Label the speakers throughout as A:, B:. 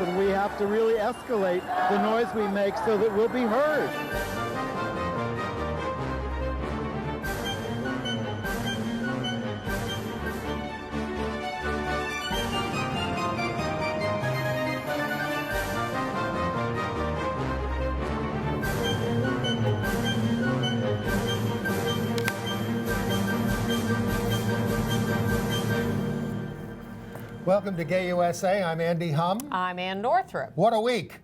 A: and we have to really escalate the noise we make so that we'll be heard.
B: Welcome to Gay USA. I'm Andy Hum.
C: I'm Ann Northrup.
B: What a week.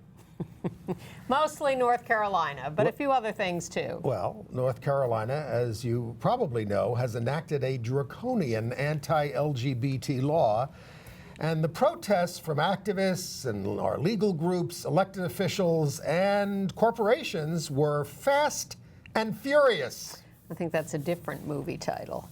C: Mostly North Carolina, but a few other things too.
B: Well, North Carolina, as you probably know, has enacted a draconian anti-LGBT law. And the protests from activists and our legal groups, elected officials, and corporations were fast and furious.
C: I think that's a different movie title.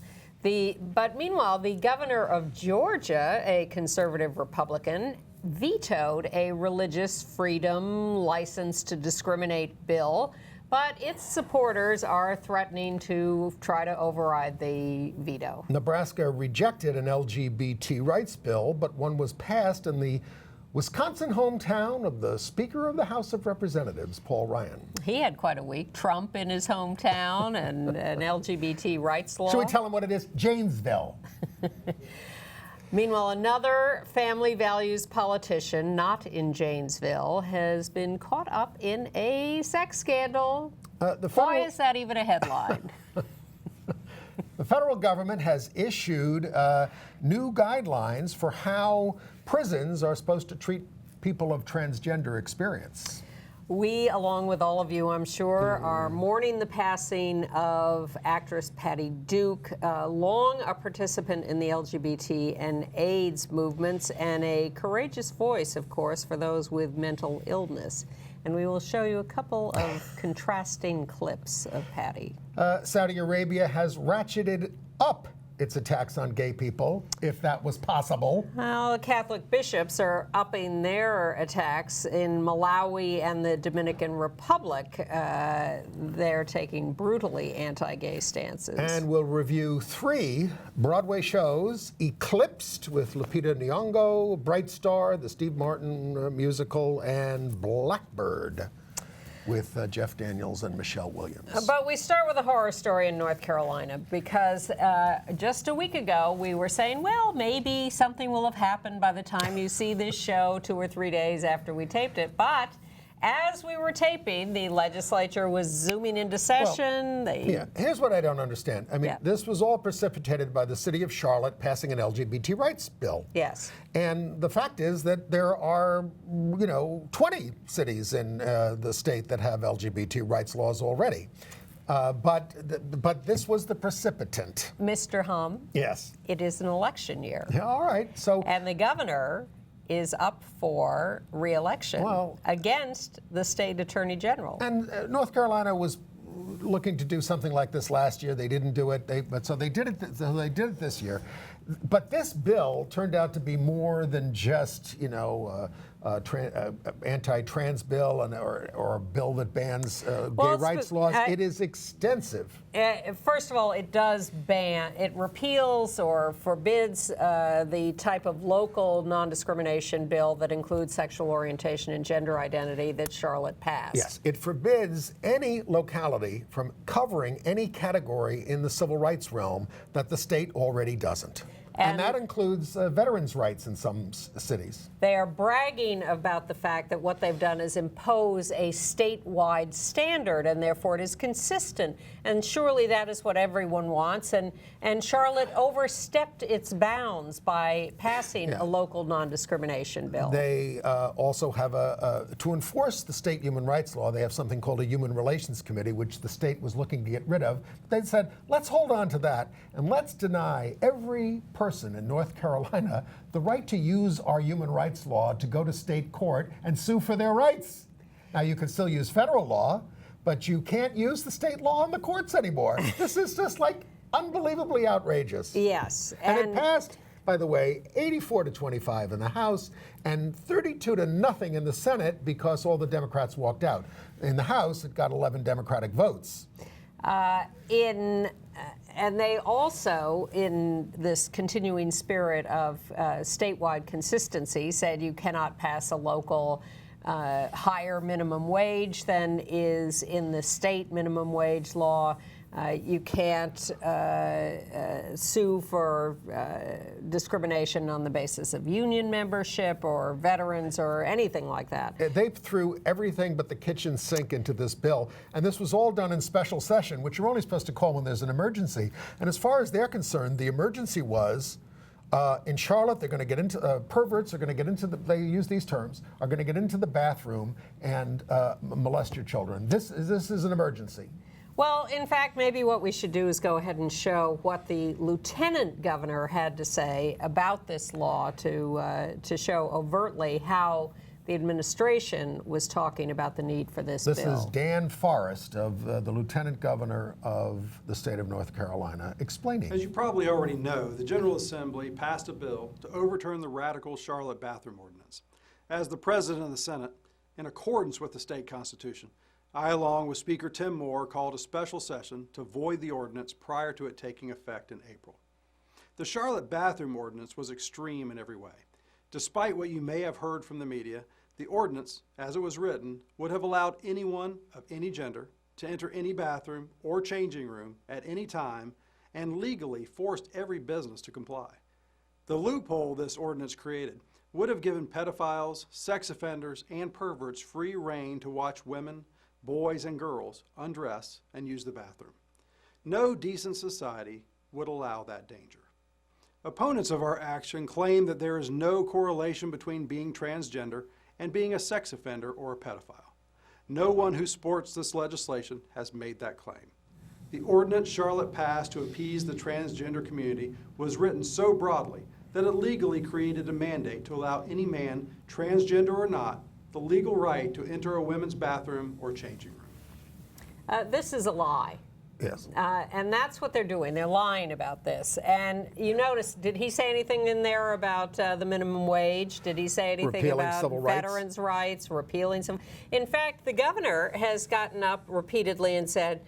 C: But meanwhile, the governor of Georgia, a conservative Republican, vetoed a religious freedom license to discriminate bill, but its supporters are threatening to try to override the veto.
B: Nebraska rejected an LGBT rights bill, but one was passed in the Wisconsin hometown of the Speaker of the House of Representatives, Paul Ryan.
C: He had quite a week. Trump in his hometown and an LGBT rights law.
B: Should we tell him what it is? Janesville.
C: Meanwhile, another family values politician, not in Janesville, has been caught up in a sex scandal. Why is that even a headline?
B: The federal government has issued new guidelines for how prisons are supposed to treat people of transgender experience.
C: We, along with all of you, I'm sure, are mourning the passing of actress Patty Duke, long a participant in the LGBT and AIDS movements, and a courageous voice, of course, for those with mental illness. And we will show you a couple of contrasting clips of Patty.
B: Saudi Arabia has ratcheted up its attacks on gay people, if that was possible.
C: Well, the Catholic bishops are upping their attacks in Malawi and the Dominican Republic. They're taking brutally anti-gay stances.
B: And we'll review 3 Broadway shows: Eclipsed with Lupita Nyong'o, Bright Star, the Steve Martin musical, and Blackbird with Jeff Daniels and Michelle Williams.
C: But we start with a horror story in North Carolina because just a week ago we were saying, well, maybe something will have happened by the time you see this show 2 or 3 days after we taped it. But as we were taping, the legislature was zooming into session.
B: Yeah, here's what I don't understand. I mean, this was all precipitated by the city of Charlotte passing an LGBT rights bill.
C: Yes.
B: And the fact is that there are, 20 cities in the state that have LGBT rights laws already. But this was the precipitant.
C: Mr. Hum.
B: Yes.
C: It is an election year.
B: Yeah, all right. So.
C: And the governor is up for re-election against the state attorney general.
B: And North Carolina was looking to do something like this last year. They didn't do it, so they did it this year. But this bill turned out to be more than just, anti-trans bill or a bill that bans gay rights laws. It is extensive.
C: First of all, it repeals or forbids the type of local non-discrimination bill that includes sexual orientation and gender identity that Charlotte passed.
B: Yes, it forbids any locality from covering any category in the civil rights realm that the state already doesn't. And that includes veterans' rights in some cities.
C: They are bragging about the fact that what they've done is impose a statewide standard, and therefore it is consistent. And surely that is what everyone wants. And Charlotte overstepped its bounds by passing a local non-discrimination bill.
B: They also have to enforce the state human rights law, they have something called a Human Relations Committee, which the state was looking to get rid of. They said, let's hold on to that, and let's deny every person in North Carolina the right to use our human rights law to go to state court and sue for their rights. Now, you can still use federal law, but you can't use the state law in the courts anymore. This is just like unbelievably outrageous.
C: Yes.
B: And it passed, by the way, 84-25 in the House and 32-0 in the Senate because all the Democrats walked out. In the House, it got 11 Democratic votes.
C: And they also, in this continuing spirit of statewide consistency, said you cannot pass a local higher minimum wage than is in the state minimum wage law. You can't sue for discrimination on the basis of union membership or veterans or anything like that.
B: They threw everything but the kitchen sink into this bill, and this was all done in special session, which you're only supposed to call when there's an emergency. And as far as they're concerned, the emergency was in Charlotte, they're going to get into perverts are going to get into they use these terms, are going to get into the bathroom and molest your children. This is an emergency.
C: Well, in fact, maybe what we should do is go ahead and show what the lieutenant governor had to say about this law to show overtly how the administration was talking about the need for this bill.
B: This is Dan Forrest, of the lieutenant governor of the state of North Carolina, explaining.
D: As you probably already know, the General Assembly passed a bill to overturn the radical Charlotte bathroom ordinance. As the President of the Senate, in accordance with the state constitution, I, along with Speaker Tim Moore, called a special session to void the ordinance prior to it taking effect in April. The Charlotte bathroom ordinance was extreme in every way. Despite what you may have heard from the media, the ordinance, as it was written, would have allowed anyone of any gender to enter any bathroom or changing room at any time and legally forced every business to comply. The loophole this ordinance created would have given pedophiles, sex offenders, and perverts free rein to watch women, boys, and girls undress and use the bathroom. No decent society would allow that danger. Opponents of our action claim that there is no correlation between being transgender and being a sex offender or a pedophile. No one who supports this legislation has made that claim. The ordinance Charlotte passed to appease the transgender community was written so broadly that it legally created a mandate to allow any man, transgender or not, the legal right to enter a women's bathroom or changing room.
C: This is a lie.
B: Yes.
C: And that's what they're doing. They're lying about this. And you notice, did he say anything in there about the minimum wage? Did he say anything
B: Repealing
C: about
B: civil rights?
C: veterans' rights, repealing some? In fact, the governor has gotten up repeatedly and said,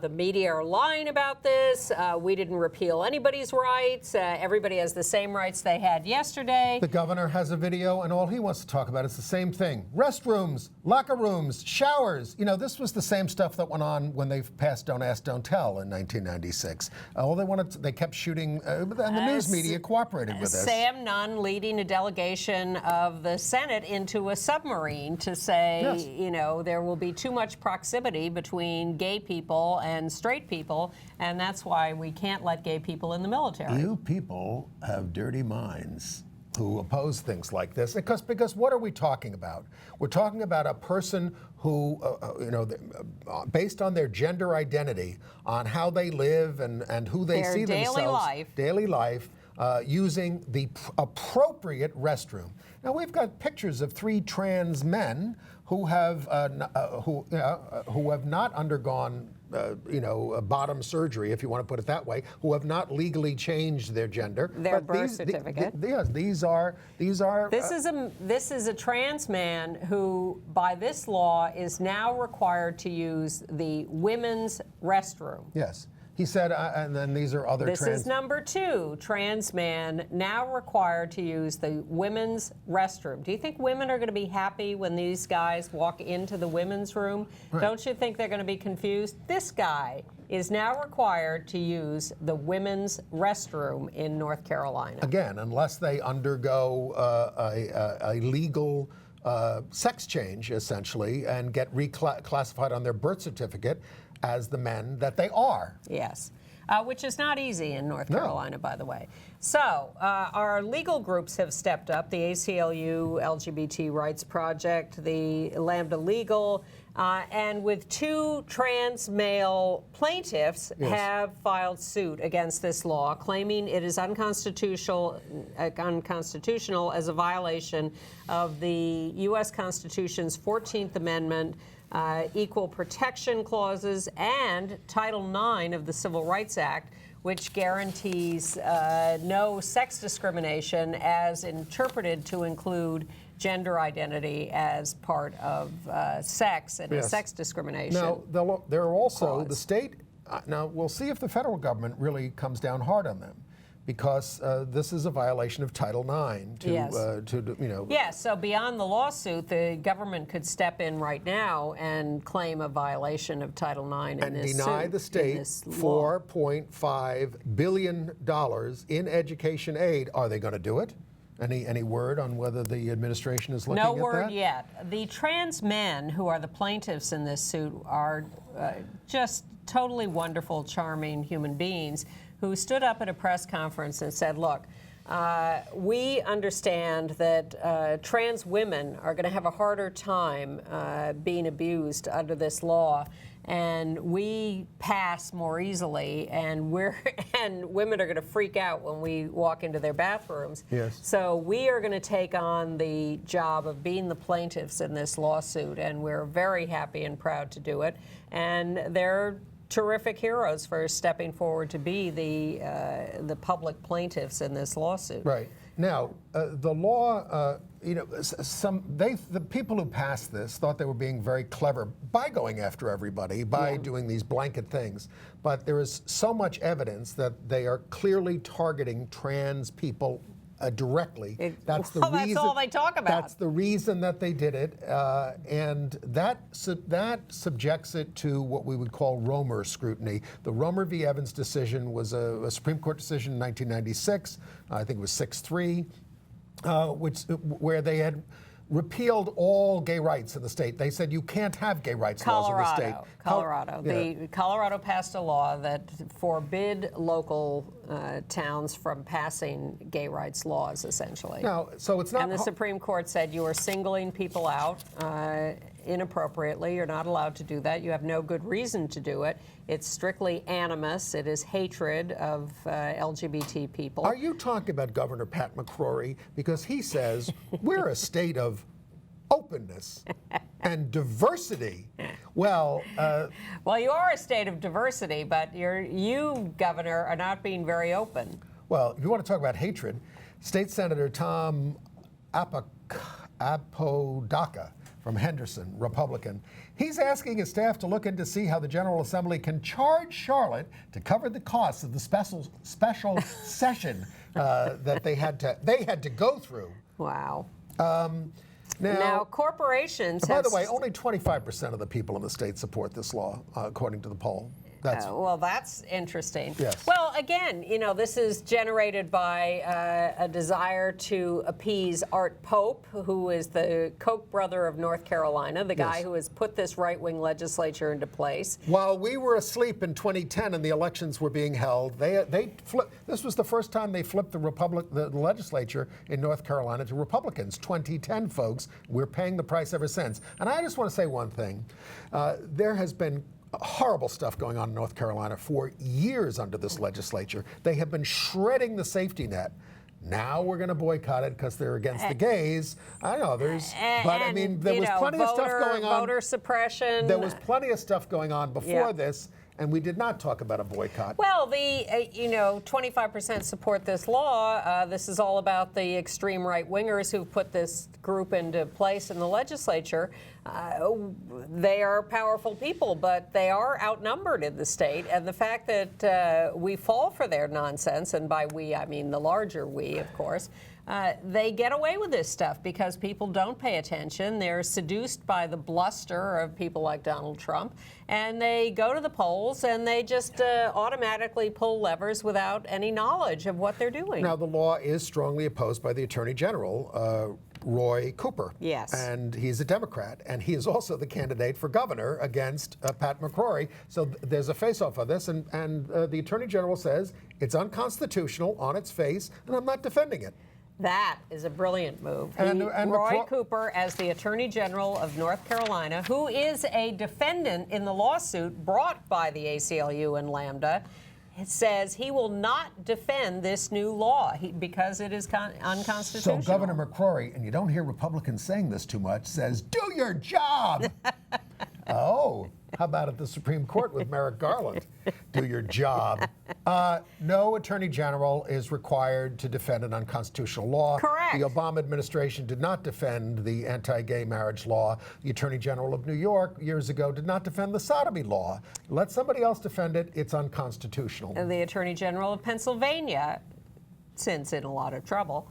C: the media are lying about this. We didn't repeal anybody's rights. Everybody has the same rights they had yesterday.
B: The governor has a video, and all he wants to talk about is the same thing. Restrooms, locker rooms, showers. You know, this was the same stuff that went on when they passed Don't Ask, Don't Tell in 1996. All they wanted, they kept shooting, and the news media cooperated with this.
C: Sam Nunn leading a delegation of the Senate into a submarine to say,
B: Yes.
C: you know, there will be too much proximity between gay people and straight people, and that's why we can't let gay people in the military.
B: You people have dirty minds who oppose things like this. Because what are we talking about? We're talking about a person who, based on their gender identity, on how they live and who they
C: Their
B: see themselves, daily life, using the appropriate restroom. Now we've got pictures of 3 trans men who have not undergone bottom surgery, if you want to put it that way, who have not legally changed their gender.
C: Their birth certificate.
B: Yes, these are.
C: This is a trans man who, by this law, is now required to use the women's restroom.
B: Yes. He said, and then these are other
C: This
B: trans...
C: is number 2, trans man now required to use the women's restroom. Do you think women are going to be happy when these guys walk into the women's room? Right. Don't you think they're going to be confused? This guy is now required to use the women's restroom in North Carolina.
B: Again, unless they undergo a legal sex change, essentially, and get reclassified on their birth certificate as the men that they are.
C: Yes, which is not easy in North Carolina, by the way. So our legal groups have stepped up, the ACLU, LGBT Rights Project, the Lambda Legal, and with 2 trans male plaintiffs have filed suit against this law, claiming it is unconstitutional as a violation of the U.S. Constitution's 14th Amendment, equal protection clauses, and Title IX of the Civil Rights Act, which guarantees no sex discrimination as interpreted to include gender identity as part of sex and sex discrimination.
B: Now, there are also, the state now we'll see if the federal government really comes down hard on them, because this is a violation of Title IX.
C: Yes.
B: Yeah.
C: So beyond the lawsuit, the government could step in right now and claim a violation of Title IX
B: and deny the state $4.5 billion in education aid. Are they going to do it? Any word on whether the administration is looking at that?
C: No word yet. The trans men who are the plaintiffs in this suit are just totally wonderful, charming human beings who stood up at a press conference and said, look, we understand that trans women are going to have a harder time being abused under this law, and we pass more easily, and women are going to freak out when we walk into their bathrooms.
B: Yes.
C: So we are going to take on the job of being the plaintiffs in this lawsuit, and we're very happy and proud to do it. And they're terrific heroes for stepping forward to be the public plaintiffs in this lawsuit.
B: Right. Now, the law, the people who passed this thought they were being very clever by going after everybody, by doing these blanket things. But there is so much evidence that they are clearly targeting trans people directly. That's the reason.
C: That's all they talk about.
B: That's the reason that they did it, and that subjects it to what we would call Romer scrutiny. The Romer v. Evans decision was a Supreme Court decision in 1996. I think it was 6-3, where they had repealed all gay rights in the state. They said you can't have gay rights laws in the state.
C: Colorado. Colorado passed a law that forbid local towns from passing gay rights laws, essentially.
B: Now, so it's not.
C: And the Supreme Court said you are singling people out inappropriately. You're not allowed to do that. You have no good reason to do it. It's strictly animus. It is hatred of LGBT people.
B: Are you talking about Governor Pat McCrory? Because he says we're a state of openness and diversity. Well,
C: you are a state of diversity, but you, Governor, are not being very open.
B: Well, if you want to talk about hatred, State Senator Tom Apodaca from Henderson, Republican, he's asking his staff to look into see how the General Assembly can charge Charlotte to cover the costs of the special session that they had to go through.
C: Wow.
B: Now,
C: corporations
B: by the way, only 25% of the people in the state support this law, according to the poll.
C: Well, that's interesting.
B: Yes.
C: Well, again, this is generated by a desire to appease Art Pope, who is the Koch brother of North Carolina, the guy who has put this right-wing legislature into place.
B: While we were asleep in 2010 and the elections were being held, this was the first time they flipped the legislature in North Carolina to Republicans. 2010, folks. We're paying the price ever since. And I just want to say one thing. There has been horrible stuff going on in North Carolina for years under this legislature. They have been shredding the safety net. Now we're going to boycott it because they're against the gays. I don't know. There was plenty of stuff going on.
C: Voter suppression.
B: There was plenty of stuff going on before this, and we did not talk about a boycott.
C: Well, 25% support this law. This is all about the extreme right-wingers who put this group into place in the legislature. They are powerful people, but they are outnumbered in the state. And the fact that we fall for their nonsense, and by we, I mean the larger we, of course, they get away with this stuff because people don't pay attention. They're seduced by the bluster of people like Donald Trump, and they go to the polls and they just automatically pull levers without any knowledge of what they're doing.
B: Now, the law is strongly opposed by the Attorney General, Roy Cooper.
C: Yes.
B: And he's a Democrat, and he is also the candidate for governor against Pat McCrory. So there's a face-off of this, and the Attorney General says it's unconstitutional on its face, and I'm not defending it.
C: That is a brilliant move.
B: And
C: Roy Cooper, as the Attorney General of North Carolina, who is a defendant in the lawsuit brought by the ACLU and Lambda, says he will not defend this new law because it is unconstitutional.
B: So Governor McCrory, and you don't hear Republicans saying this too much, says, do your job. Oh, How about at the Supreme Court with Merrick Garland? Do your job. No attorney general is required to defend an unconstitutional law.
C: Correct.
B: The Obama administration did not defend the anti-gay marriage law. The Attorney General of New York years ago did not defend the sodomy law. Let somebody else defend it. It's unconstitutional.
C: And the Attorney General of Pennsylvania, since in a lot of trouble,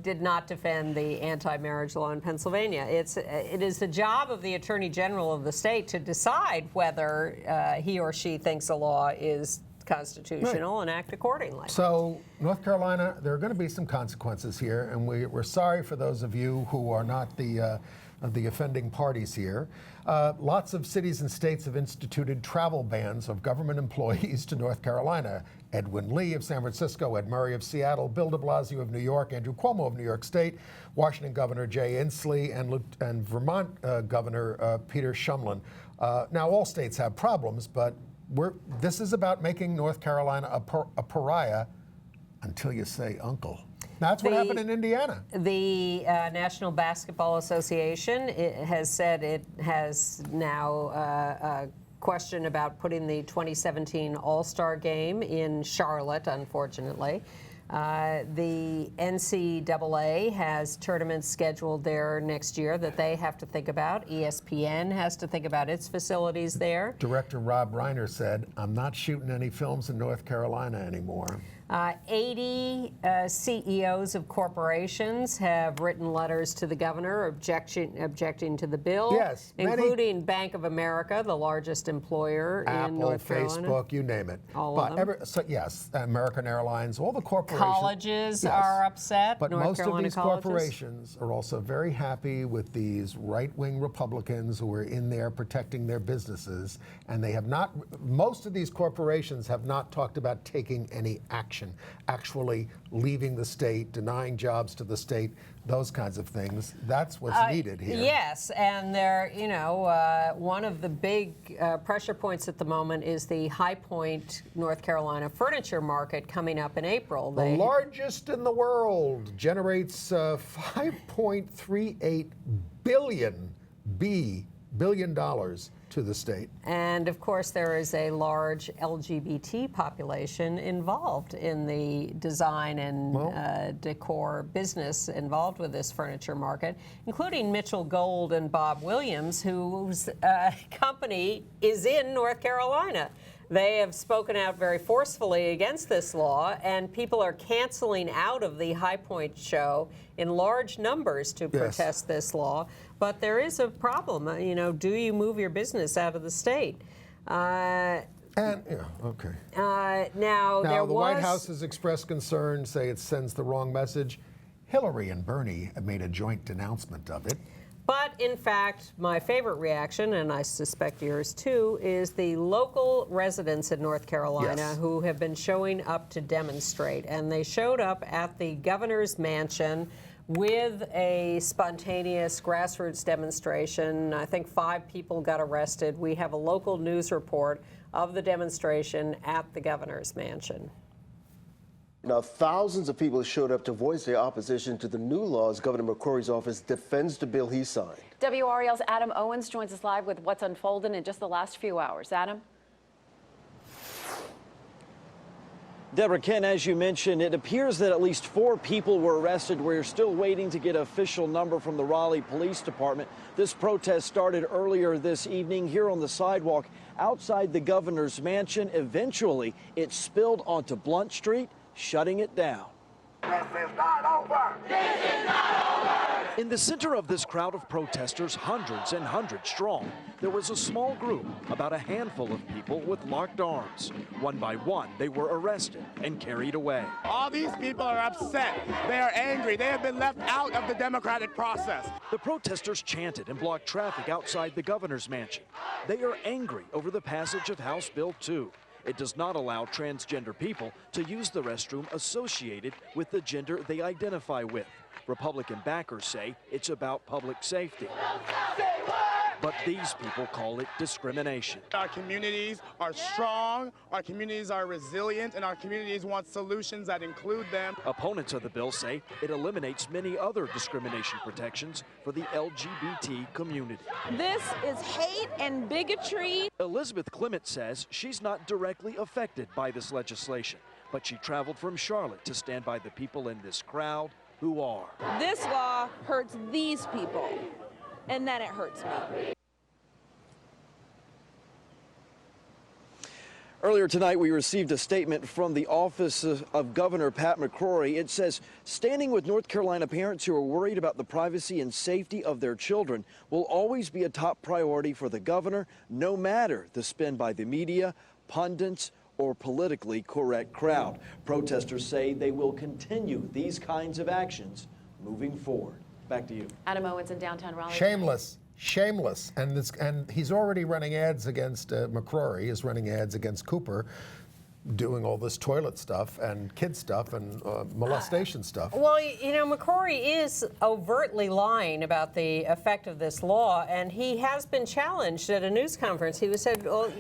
C: did not defend the anti-marriage law in Pennsylvania. It is the job of the Attorney General of the state to decide whether he or she thinks a law is constitutional and act accordingly.
B: So, North Carolina, there are going to be some consequences here, and we're sorry for those of you who are not the offending parties here. Lots of cities and states have instituted travel bans of government employees to North Carolina. Edwin Lee of San Francisco, Ed Murray of Seattle, Bill de Blasio of New York, Andrew Cuomo of New York State, Washington Governor Jay Inslee, and Vermont Governor Peter Shumlin. Now, all states have problems, but this is about making North Carolina a pariah until you say uncle. That's what happened in Indiana.
C: The National Basketball Association has said it has now a question about putting the 2017 All-Star Game in Charlotte, unfortunately. The NCAA has tournaments scheduled there next year that they have to think about. ESPN has to think about its facilities there.
B: Director Rob Reiner said, "I'm not shooting any films in North Carolina anymore."
C: 80 CEOs of corporations have written letters to the governor objecting to the bill,
B: yes,
C: including Bank of America, the largest employer in North Carolina.
B: Facebook, you name it.
C: All of them.
B: So yes, American Airlines, all the corporations.
C: Colleges are upset.
B: But
C: North
B: most
C: Carolina
B: of these
C: colleges.
B: corporations are also very happy with these right-wing Republicans who are in there protecting their businesses, and they have not. Most of these corporations have not talked about taking any action. Actually leaving the state, denying jobs to the state, those kinds of things. That's what's needed here.
C: Yes, and they're, one of the big pressure points at the moment is the High Point, North Carolina furniture market coming up in April.
B: The largest in the world, generates $5.38 billion to the state.
C: And of course, there is a large LGBT population involved in the design and decor business involved with this furniture market, including Mitchell Gold and Bob Williams, whose company is in North Carolina. They have spoken out very forcefully against this law, and people are canceling out of the High Point show in large numbers to protest this law. But there is a problem. Do you move your business out of the state?
B: Now
C: the
B: White House has expressed concern, say it sends the wrong message. Hillary and Bernie have made a joint denouncement of it.
C: But in fact, my favorite reaction, and I suspect yours too, is the local residents in North Carolina who have been showing up to demonstrate. And they showed up at the governor's mansion with a spontaneous grassroots demonstration. I think 5 people got arrested. We have a local news report of the demonstration at the governor's mansion.
E: Now, thousands of people showed up to voice their opposition to the new laws. Governor McCrory's office defends the bill he signed.
F: WREL's Adam Owens joins us live with what's unfolded in just the last few hours. Adam?
G: Deborah, Ken, as you mentioned, it appears that at least 4 people were arrested. We're still waiting to get an official number from the Raleigh Police Department. This protest started earlier this evening here on the sidewalk outside the governor's mansion. Eventually, it spilled onto Blunt Street, shutting it down.
H: This is not over! This is not over!
G: In the center of this crowd of protesters, hundreds and hundreds strong, there was a small group, about a handful of people with locked arms. One by one, they were arrested and carried away.
I: All these people are upset. They are angry. They have been left out of the democratic process.
G: The protesters chanted and blocked traffic outside the governor's mansion. They are angry over the passage of House Bill 2. It does not allow transgender people to use the restroom associated with the gender they identify with. Republican backers say it's about public safety. but these people call it discrimination.
I: Our communities are strong, our communities are resilient, and our communities want solutions that include them.
G: Opponents of the bill say it eliminates many other discrimination protections for the LGBT community.
J: This is hate and bigotry.
G: Elizabeth Clement says she's not directly affected by this legislation, but she traveled from Charlotte to stand by the people in this crowd who are.
J: This law hurts these people, and then it hurts me.
G: Earlier tonight, we received a statement from the office of Governor Pat McCrory. It says, standing with North Carolina parents who are worried about the privacy and safety of their children will always be a top priority for the governor, no matter the spin by the media, pundits, or politically correct crowd. Protesters say they will continue these kinds of actions moving forward. Back to you.
F: Adam Owens in downtown Raleigh.
B: Shameless. Shameless. And he's already running ads against McCrory, is running ads against Cooper, doing all this toilet stuff and kid stuff and molestation stuff.
C: Well, you know, McCrory is overtly lying about the effect of this law, and he has been challenged at a news conference. He was said, well,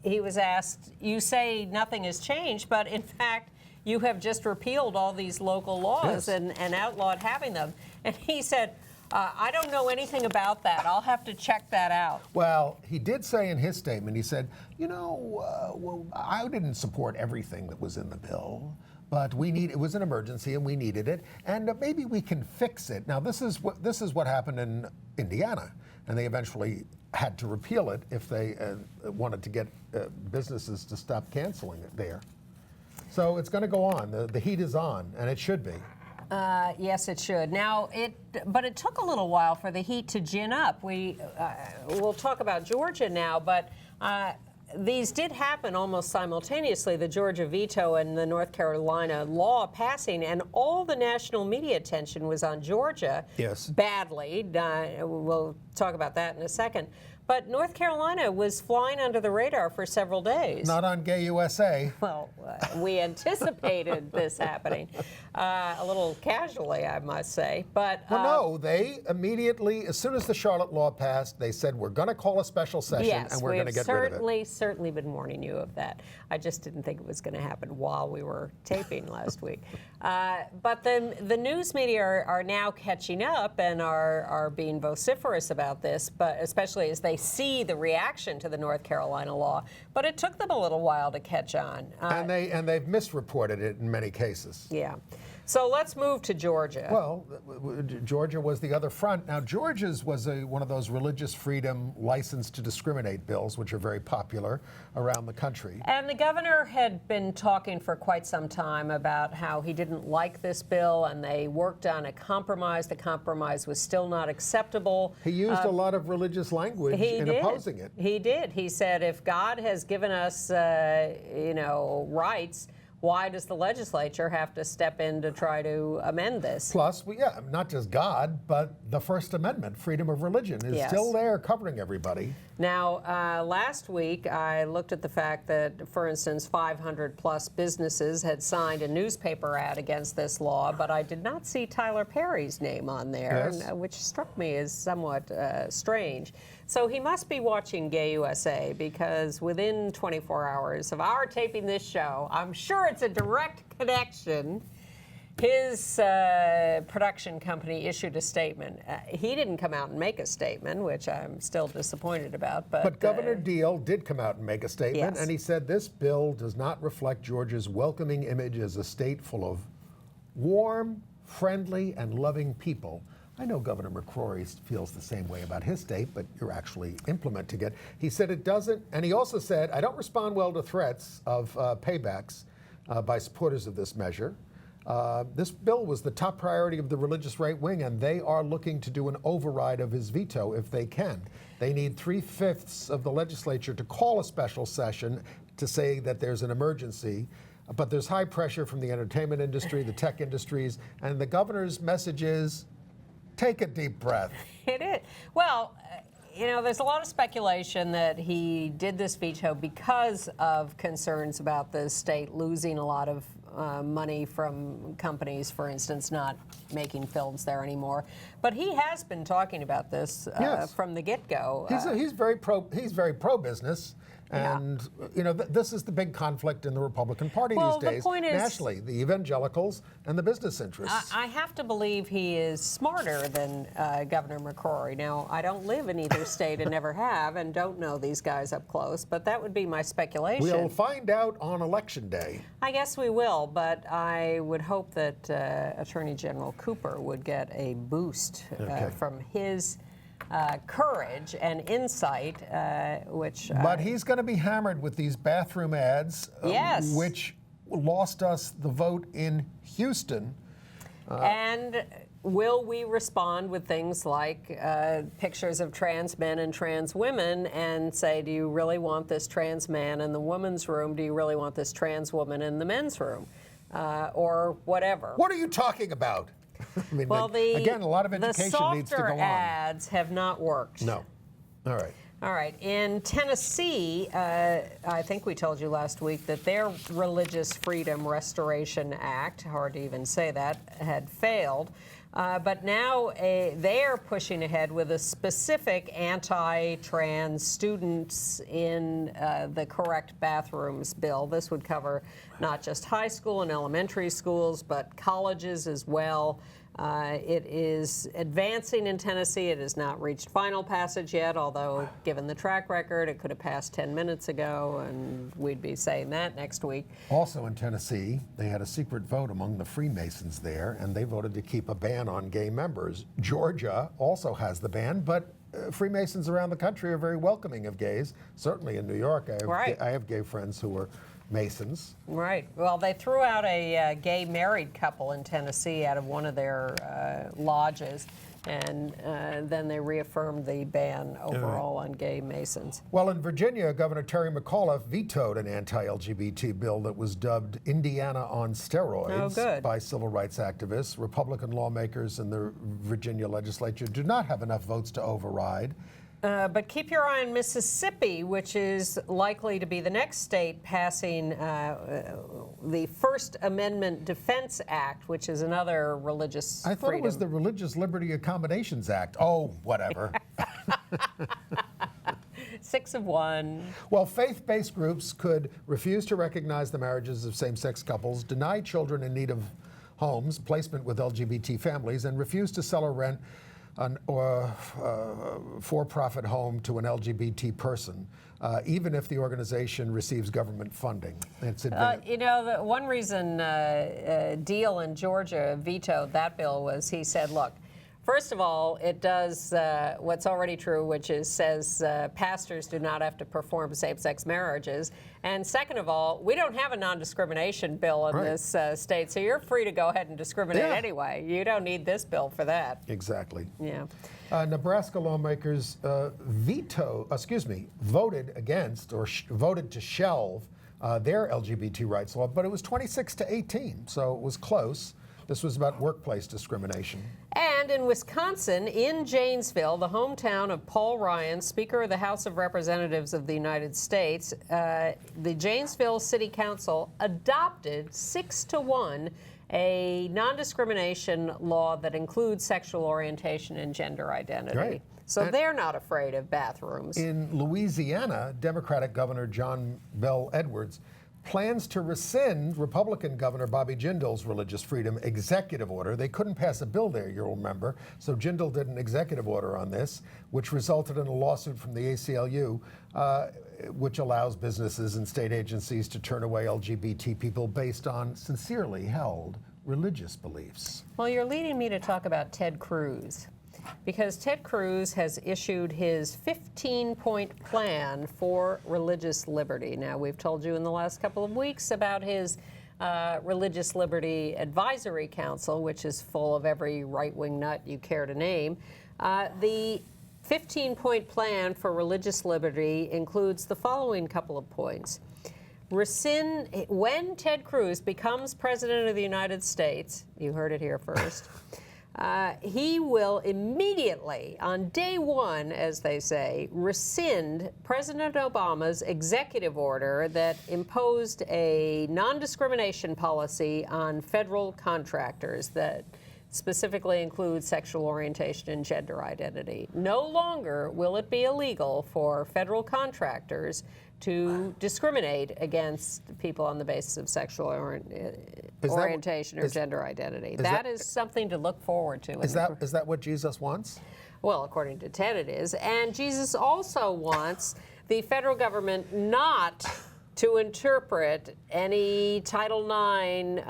C: he was asked, you say nothing has changed, but in fact, you have just repealed all these local laws and outlawed having them. And he said, I don't know anything about that. I'll have to check that out.
B: Well, he did say in his statement, he said, you know, well, I didn't support everything that was in the bill, but it was an emergency and we needed it, and maybe we can fix it. Now, this is what happened in Indiana, and they eventually had to repeal it if they wanted to get businesses to stop canceling it there. So it's going to go on. The heat is on, and it should be.
C: Yes, it should. Now, but it took a little while for the heat to gin up. We'll talk about Georgia now, but these did happen almost simultaneously, the Georgia veto and the North Carolina law passing, and all the national media attention was on Georgia.
B: Yes.
C: Badly. We'll talk about that in a second. But North Carolina was flying under the radar for several days.
B: Not on Gay USA.
C: Well, we anticipated this happening a little casually, I must say. But
B: well, no, they immediately, as soon as the Charlotte law passed, they said, we're going to call a special session and we're going to get rid of it.
C: Yes, certainly been warning you of that. I just didn't think it was going to happen while we were taping last week. But the news media are now catching up and are being vociferous about this, but especially as they see the reaction to the North Carolina law. But it took them a little while to catch on.
B: And they've misreported it in many cases.
C: Yeah. So let's move to Georgia.
B: Well, Georgia was the other front. Now, Georgia's was one of those religious freedom license to discriminate bills, which are very popular around the country.
C: And the governor had been talking for quite some time about how he didn't like this bill, and they worked on a compromise. The compromise was still not acceptable.
B: He used a lot of religious language in opposing it.
C: He did. He said, if God has given us, rights, why does the legislature have to step in to try to amend this?
B: Plus, not just God, but the First Amendment, freedom of religion, is still there covering everybody.
C: Now, last week, I looked at the fact that, for instance, 500 plus businesses had signed a newspaper ad against this law, but I did not see Tyler Perry's name on there, which struck me as somewhat strange. So he must be watching Gay USA, because within 24 hours of our taping this show, I'm sure it's a direct connection, his production company issued a statement. He didn't come out and make a statement, which I'm still disappointed about. But
B: Governor Deal did come out and make a statement, and he said this bill does not reflect Georgia's welcoming image as a state full of warm, friendly, and loving people. I know Governor McCrory feels the same way about his state, but you're actually implementing it. He said it doesn't, and he also said, I don't respond well to threats of paybacks by supporters of this measure. This bill was the top priority of the religious right wing, and they are looking to do an override of his veto if they can. They need 3/5 of the legislature to call a special session to say that there's an emergency. But there's high pressure from the entertainment industry, the tech industries, and the governor's message is, take a deep breath.
C: It is. Well, there's a lot of speculation that he did this veto because of concerns about the state losing a lot of money from companies, for instance, not making films there anymore. But he has been talking about this
B: Yes.
C: from the get-go.
B: He's very pro business.
C: Yeah.
B: And, you know, this is the big conflict in the Republican Party
C: Well,
B: these days,
C: the point is,
B: nationally, the evangelicals and the business interests.
C: I have to believe he is smarter than Governor McCrory. Now, I don't live in either state and never have and don't know these guys up close, but that would be my speculation.
B: We'll find out on Election Day.
C: I guess we will, but I would hope that Attorney General Cooper would get a boost from his courage and insight, which...
B: But he's going to be hammered with these bathroom ads,
C: Yes.
B: which lost us the vote in Houston.
C: And will we respond with things like pictures of trans men and trans women and say, do you really want this trans man in the woman's room? Do you really want this trans woman in the men's room? Or whatever.
B: What are you talking about? I mean,
C: Well,
B: again, a lot of education needs to go
C: softer
B: on.
C: ads have not worked.
B: No. All right.
C: All right. In Tennessee, I think we told you last week that their Religious Freedom Restoration Act, hard to even say that, had failed. But now they are pushing ahead with a specific anti-trans students in the correct bathrooms bill. This would cover not just high school and elementary schools, but colleges as well. It is advancing in Tennessee. It has not reached final passage yet, although given the track record, it could have passed 10 minutes ago, and we'd be saying that next week.
B: Also in Tennessee, they had a secret vote among the Freemasons there, and they voted to keep a ban on gay members. Georgia also has the ban, but Freemasons around the country are very welcoming of gays. Certainly in New York, I have gay friends who are Masons.
C: Right. Well, they threw out a gay married couple in Tennessee out of one of their lodges, and then they reaffirmed the ban overall on gay Masons.
B: Well, in Virginia, Governor Terry McAuliffe vetoed an anti-LGBT bill that was dubbed Indiana on steroids by civil rights activists. Republican lawmakers in the Virginia legislature do not have enough votes to override.
C: But keep your eye on Mississippi, which is likely to be the next state passing the First Amendment Defense Act, which is another religious
B: I thought
C: freedom.
B: it was the Religious Liberty Accommodations Act. Oh, whatever.
C: 6 of 1.
B: Well, faith-based groups could refuse to recognize the marriages of same-sex couples, deny children in need of homes, placement with LGBT families, and refuse to sell or rent a for-profit home to an LGBT person, even if the organization receives government funding.
C: You know, the one reason Deal in Georgia vetoed that bill was he said, look, first of all, it does what's already true, which is says pastors do not have to perform same-sex marriages. And second of all, we don't have a non-discrimination bill in this state, so you're free to go ahead and discriminate anyway. You don't need this bill for that.
B: Exactly.
C: Yeah.
B: Nebraska lawmakers voted against or voted to shelve their LGBT rights law, but it was 26-18, so it was close. This was about workplace discrimination.
C: And in Wisconsin, in Janesville, the hometown of Paul Ryan, Speaker of the House of Representatives of the United States, the Janesville City Council adopted 6-1 a non-discrimination law that includes sexual orientation and gender identity.
B: Right.
C: So they're not afraid of bathrooms.
B: In Louisiana, Democratic Governor John Bel Edwards plans to rescind Republican Governor Bobby Jindal's religious freedom executive order. They couldn't pass a bill there, you'll remember, so Jindal did an executive order on this, which resulted in a lawsuit from the ACLU, which allows businesses and state agencies to turn away LGBT people based on sincerely held religious beliefs.
C: Well, you're leading me to talk about Ted Cruz, because Ted Cruz has issued his 15-point plan for religious liberty. Now, we've told you in the last couple of weeks about his Religious Liberty Advisory Council, which is full of every right-wing nut you care to name. The 15-point plan for religious liberty includes the following couple of points. When Ted Cruz becomes President of the United States, you heard it here first, he will immediately, on day one, as they say, rescind President Obama's executive order that imposed a non-discrimination policy on federal contractors that specifically includes sexual orientation and gender identity. No longer will it be illegal for federal contractors to discriminate against people on the basis of sexual orientation or gender identity. That is something to look forward to.
B: Is that what Jesus wants?
C: Well, according to Ted, it is. And Jesus also wants the federal government not to interpret any Title IX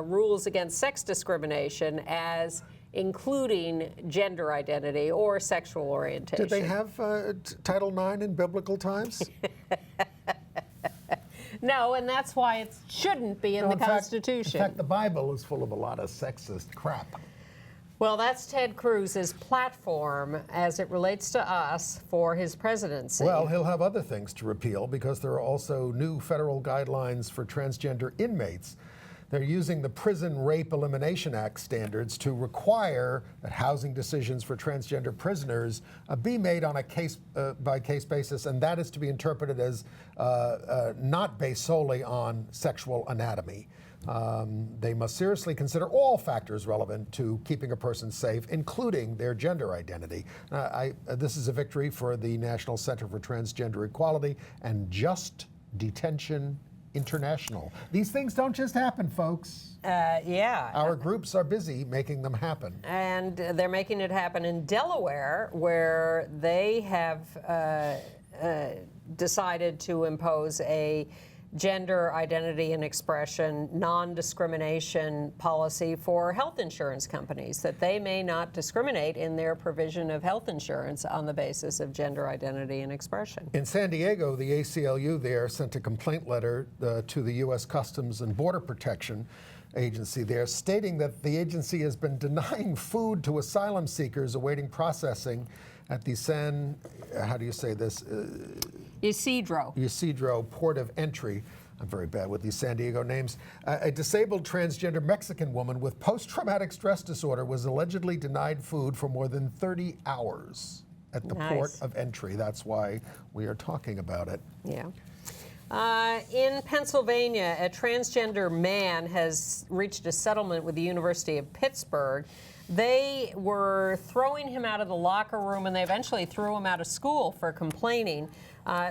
C: rules against sex discrimination as including gender identity or sexual orientation.
B: Did they have Title IX in biblical times?
C: No, and that's why it shouldn't be in the Constitution.
B: In fact, the Bible is full of a lot of sexist crap.
C: Well, that's Ted Cruz's platform as it relates to us for his presidency.
B: Well, he'll have other things to repeal because there are also new federal guidelines for transgender inmates. They're using the Prison Rape Elimination Act standards to require that housing decisions for transgender prisoners be made on a case-by-case basis, and that is to be interpreted as not based solely on sexual anatomy. They must seriously consider all factors relevant to keeping a person safe, including their gender identity. This is a victory for the National Center for Transgender Equality and Just Detention International. These things don't just happen, folks.
C: Yeah.
B: Our groups are busy making them happen.
C: And they're making it happen in Delaware, where they have decided to impose a gender identity and expression non-discrimination policy for health insurance companies, that they may not discriminate in their provision of health insurance on the basis of gender identity and expression.
B: In San Diego, the ACLU there sent a complaint letter to the U.S. Customs and Border Protection agency there, stating that the agency has been denying food to asylum seekers awaiting processing at the Ysidro port of entry. I'm very bad with these San Diego names. A disabled transgender Mexican woman with post-traumatic stress disorder was allegedly denied food for more than 30 hours at the port of entry. That's why we are talking about it.
C: Yeah. In Pennsylvania, a transgender man has reached a settlement with the University of Pittsburgh. They were throwing him out of the locker room, and they eventually threw him out of school for complaining.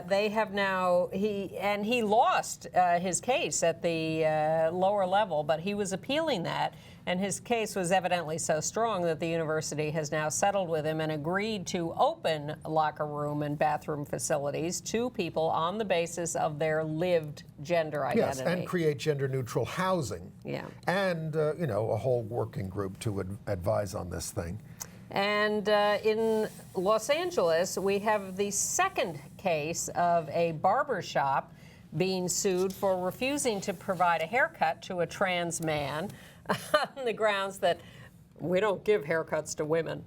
C: They have now, he lost his case at the lower level, but he was appealing that, and his case was evidently so strong that the university has now settled with him and agreed to open locker room and bathroom facilities to people on the basis of their lived gender identity.
B: Yes, and create gender-neutral housing.
C: Yeah.
B: And, a whole working group to advise on this thing.
C: And in Los Angeles, we have the second case of a barber shop being sued for refusing to provide a haircut to a trans man on the grounds that we don't give haircuts to women.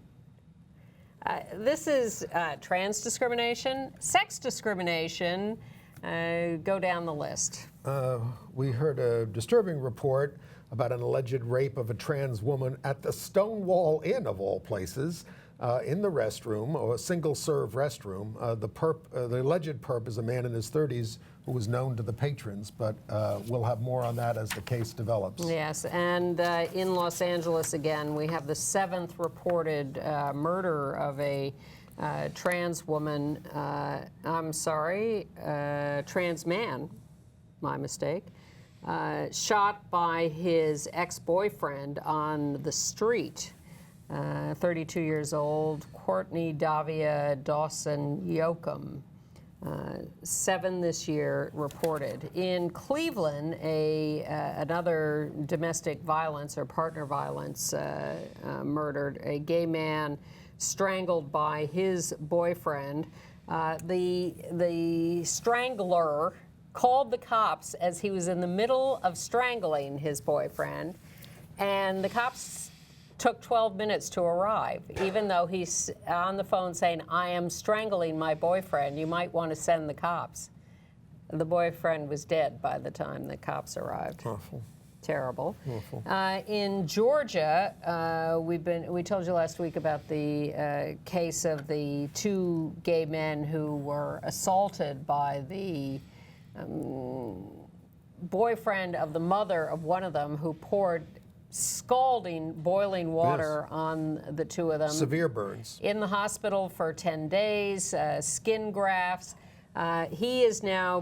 C: This is trans discrimination, sex discrimination, go down the list.
B: We heard a disturbing report about an alleged rape of a trans woman at the Stonewall Inn, of all places, in the restroom, or a single-serve restroom. The alleged perp is a man in his 30s who was known to the patrons, but we'll have more on that as the case develops.
C: Yes, and in Los Angeles, again, we have the 7th reported murder of a trans woman, trans man, my mistake, shot by his ex-boyfriend on the street. 32 years old, Courtney Davia Dawson Yoakum. 7 this year reported. In Cleveland, another domestic violence or partner violence murdered. A gay man strangled by his boyfriend. The strangler called the cops as he was in the middle of strangling his boyfriend, and the cops took 12 minutes to arrive, even though he's on the phone saying, "I am strangling my boyfriend, you might want to send the cops." The boyfriend was dead by the time the cops arrived.
B: Awful.
C: Terrible. In Georgia, we told you last week about the case of the 2 gay men who were assaulted by the boyfriend of the mother of one of them, who poured scalding, boiling water on the 2 of them.
B: Severe burns.
C: In the hospital for 10 days, skin grafts. He is now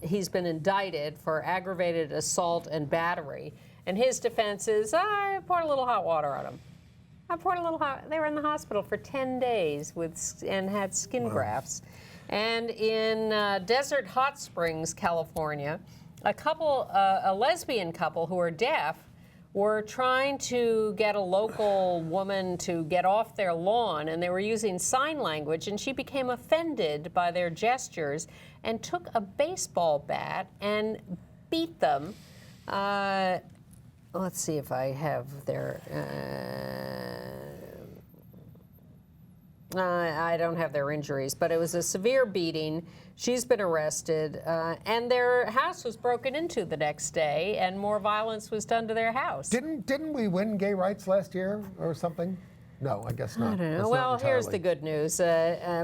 C: he's been indicted for aggravated assault and battery. And his defense is, I poured a little hot water on him. They were in the hospital for 10 days and had skin grafts. And in Desert Hot Springs, California, a lesbian couple who are deaf were trying to get a local woman to get off their lawn, and they were using sign language, and she became offended by their gestures and took a baseball bat and beat them. Let's see if I have their... I don't have their injuries, but it was a severe beating. She's been arrested, and their house was broken into the next day, and more violence was done to their house.
B: Didn't we win gay rights last year or something? No, I guess not.
C: I don't know.
B: That's
C: Well,
B: not
C: here's
B: entirely.
C: the good news.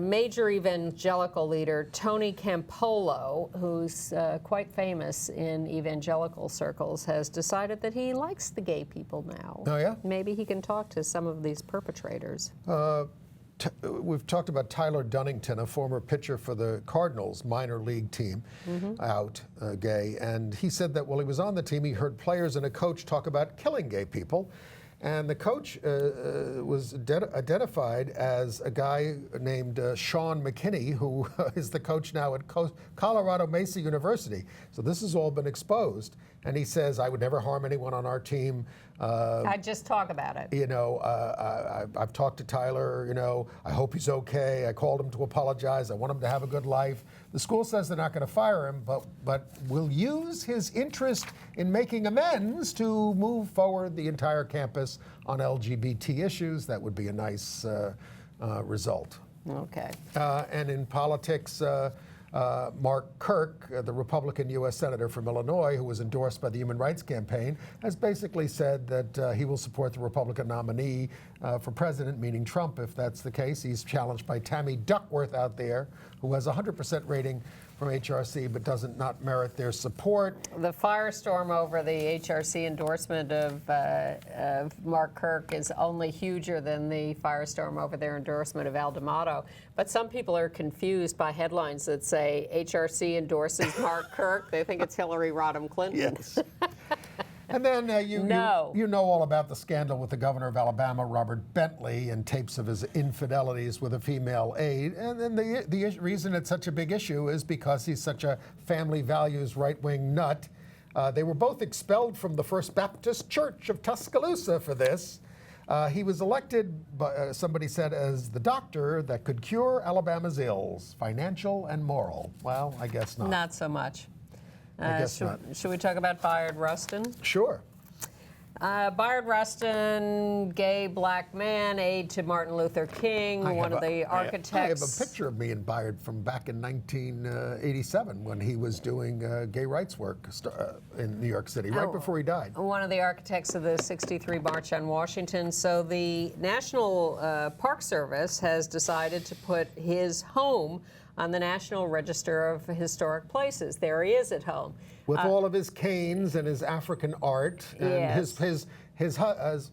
C: Major evangelical leader Tony Campolo, who's quite famous in evangelical circles, has decided that he likes the gay people now.
B: Oh, yeah?
C: Maybe he can talk to some of these perpetrators.
B: We've talked about Tyler Dunnington, a former pitcher for the Cardinals minor league team, gay. And he said that while he was on the team, he heard players and a coach talk about killing gay people. And the coach was identified as a guy named Sean McKinney, who is the coach now at Colorado Mesa University. So this has all been exposed. And he says, I would never harm anyone on our team.
C: I'd just talk about it.
B: You know, I've talked to Tyler, you know, I hope he's okay. I called him to apologize. I want him to have a good life. The school says they're not going to fire him, but will use his interest in making amends to move forward the entire campus on LGBT issues. That would be a nice result.
C: Okay.
B: And in politics, Mark Kirk, the Republican U.S. Senator from Illinois, who was endorsed by the Human Rights Campaign, has basically said that he will support the Republican nominee for president, meaning Trump, if that's the case. He's challenged by Tammy Duckworth out there, who has a 100% rating from HRC but doesn't not merit their support.
C: The firestorm over the HRC endorsement of Mark Kirk is only huger than the firestorm over their endorsement of Al D'Amato. But some people are confused by headlines that say HRC endorses Mark Kirk. They think it's Hillary Rodham Clinton.
B: Yes. And then you know all about the scandal with the governor of Alabama, Robert Bentley, and tapes of his infidelities with a female aide. And then the reason it's such a big issue is because he's such a family values right-wing nut. They were both expelled from the First Baptist Church of Tuscaloosa for this. He was elected, somebody said, as the doctor that could cure Alabama's ills, financial and moral. Well, I guess not.
C: Not so much.
B: I guess not.
C: Should we talk about Bayard Rustin?
B: Sure.
C: Bayard Rustin, gay black man, aide to Martin Luther King, one of the architects.
B: I have a picture of me and Bayard from back in 1987 when he was doing gay rights work in New York City, right before he died.
C: One of the architects of the '63 March on Washington. So the National Park Service has decided to put his home on the National Register of Historic Places. There he is at home.
B: With all of his canes and his African art, and his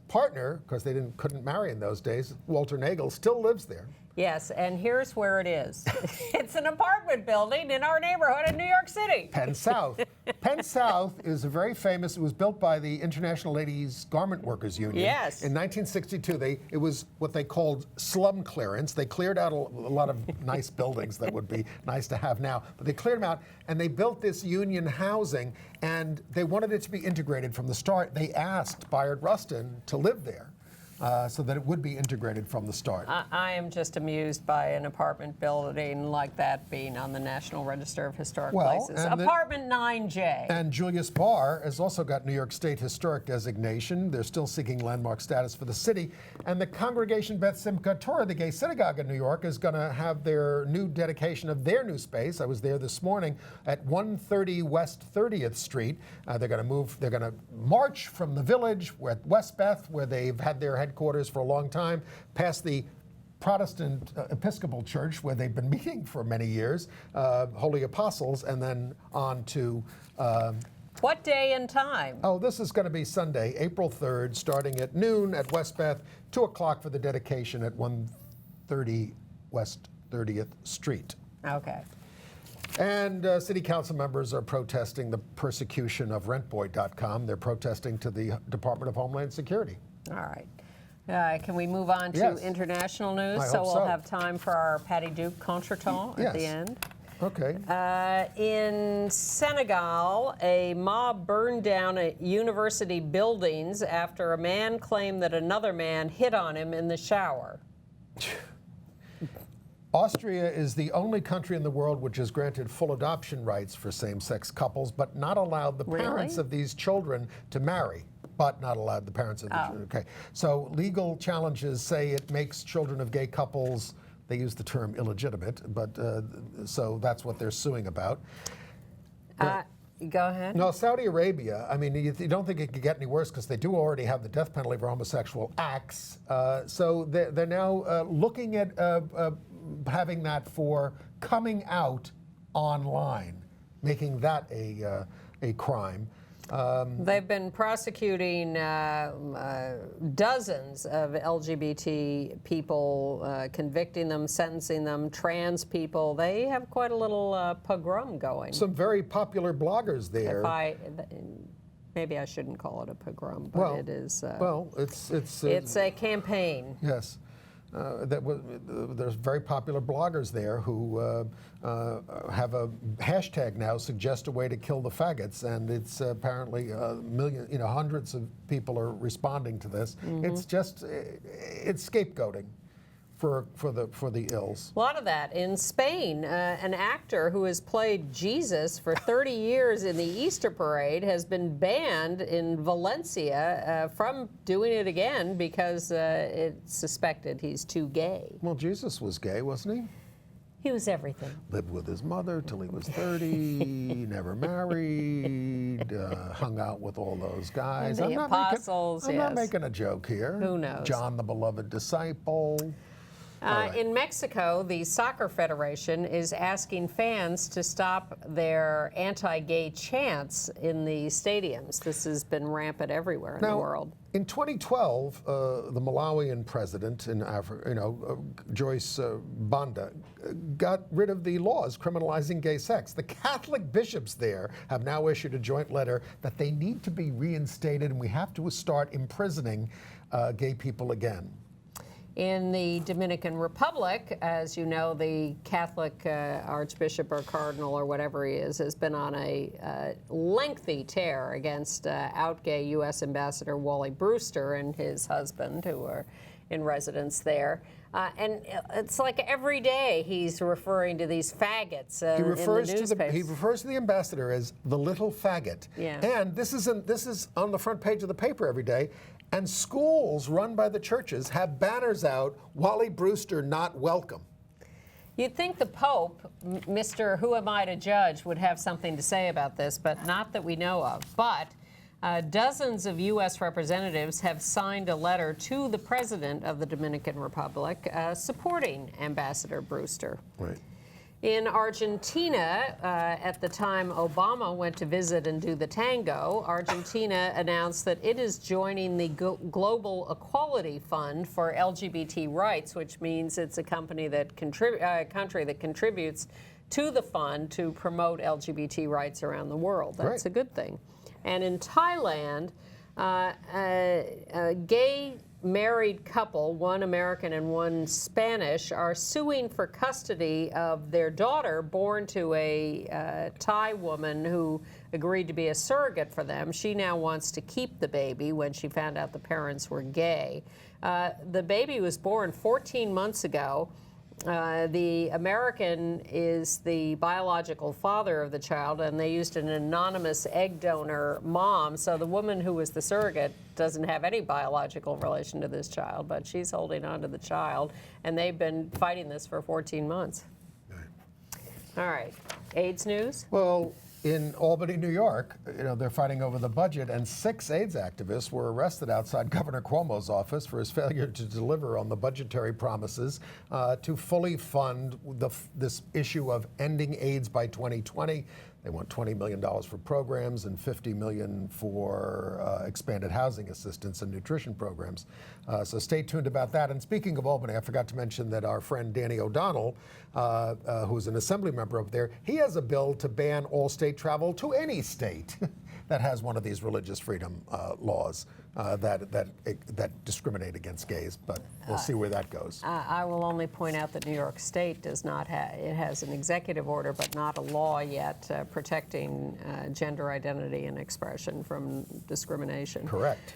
B: partner, because they couldn't marry in those days, Walter Nagel, still lives there.
C: Yes, and here's where it is. It's an apartment building in our neighborhood in New York City.
B: Penn South. Penn South is a very famous, it was built by the International Ladies Garment Workers Union.
C: Yes.
B: In 1962, it was what they called slum clearance. They cleared out a lot of nice buildings that would be nice to have now, but they cleared them out, and they built this union housing, and they wanted it to be integrated from the start. They asked Bayard Rustin to live there. so that it would be integrated from the start.
C: I am just amused by an apartment building like that being on the National Register of Historic Places. Apartment 9J.
B: And Julius Baer has also got New York State Historic designation. They're still seeking landmark status for the city. And the Congregation Beth Simchat Torah, the gay synagogue in New York, is going to have their new dedication of their new space. I was there this morning at 130 West 30th Street. They're going to march from the village at West Beth, where they've had their headquarters for a long time, past the Protestant Episcopal Church, where they've been meeting for many years, Holy Apostles, and then on to...
C: what day and time?
B: Oh, this is going to be Sunday, April 3rd, starting at noon at West Beth, 2 o'clock for the dedication at 130 West 30th Street.
C: Okay.
B: And city council members are protesting the persecution of rentboy.com. They're protesting to the Department of Homeland Security.
C: All right. Can we move on to international news?
B: I hope
C: We'll
B: so.
C: have time for our Patty Duke contretemps at the end.
B: Okay.
C: In Senegal, a mob burned down university buildings after a man claimed that another man hit on him in the shower.
B: Austria is the only country in the world which has granted full adoption rights for same-sex couples, but not allowed the parents of these children to marry. But not allowed the parents of the children. Okay. So legal challenges say it makes children of gay couples, they use the term illegitimate, but so that's what they're suing about.
C: Go ahead.
B: No, Saudi Arabia, I mean, you don't think it could get any worse because they do already have the death penalty for homosexual acts. So they're now looking at having that for coming out online, making that a crime.
C: They've been prosecuting dozens of LGBT people, convicting them, sentencing them, trans people. They have quite a little pogrom going.
B: Some very popular bloggers there.
C: Maybe I shouldn't call it a pogrom, but it is.
B: It's
C: a campaign.
B: Yes. There's very popular bloggers there who have a hashtag now, suggest a way to kill the faggots, and it's apparently hundreds of people are responding to this. It's just, it's scapegoating for the ills.
C: A lot of that. In Spain, an actor who has played Jesus for 30 years in the Easter parade has been banned in Valencia from doing it again because it's suspected he's too gay.
B: Well, Jesus was gay, wasn't he?
C: He was everything.
B: Lived with his mother till he was 30, never married, hung out with all those guys.
C: And the apostles,
B: I'm not making a joke here.
C: Who knows?
B: John the beloved disciple.
C: In Mexico, the Soccer Federation is asking fans to stop their anti-gay chants in the stadiums. This has been rampant everywhere in the world.
B: In 2012, the Malawian president in Africa, Joyce Banda, got rid of the laws criminalizing gay sex. The Catholic bishops there have now issued a joint letter that they need to be reinstated, and we have to start imprisoning gay people again.
C: In the Dominican Republic, as you know, the Catholic archbishop or cardinal or whatever he is has been on a lengthy tear against out gay U.S. Ambassador Wally Brewster and his husband, who are in residence there. And it's like every day he's referring to these faggots in the newspapers.
B: He refers to the ambassador as the little faggot.
C: Yeah.
B: And this is on the front page of the paper every day. And schools run by the churches have banners out, Wally Brewster not welcome.
C: You'd think the Pope, Mr. Who Am I to Judge, would have something to say about this, but not that we know of. But dozens of U.S. representatives have signed a letter to the President of the Dominican Republic supporting Ambassador Brewster.
B: Right.
C: In Argentina, at the time Obama went to visit and do the tango, Argentina announced that it is joining the Global Equality Fund for LGBT rights, which means it's a country that contributes to the fund to promote LGBT rights around the world. That's a good thing. And in Thailand, a gay married couple, one American and one Spanish, are suing for custody of their daughter born to a Thai woman who agreed to be a surrogate for them. She now wants to keep the baby when she found out the parents were gay. The baby was born 14 months ago. The American is the biological father of the child, and they used an anonymous egg donor mom. So the woman who was the surrogate doesn't have any biological relation to this child, but she's holding on to the child, and they've been fighting this for 14 months. All right, AIDS news?
B: Well, in Albany, New York, they're fighting over the budget, and 6 AIDS activists were arrested outside Governor Cuomo's office for his failure to deliver on the budgetary promises to fully fund this issue of ending AIDS by 2020. They want $20 million for programs and $50 million for expanded housing assistance and nutrition programs. So stay tuned about that. And speaking of Albany, I forgot to mention that our friend Danny O'Donnell, who's an assembly member up there, he has a bill to ban all state travel to any state that has one of these religious freedom laws that discriminate against gays. But we'll see where that goes.
C: I will only point out that New York State does not have, it has an executive order, but not a law yet protecting gender identity and expression from discrimination.
B: Correct.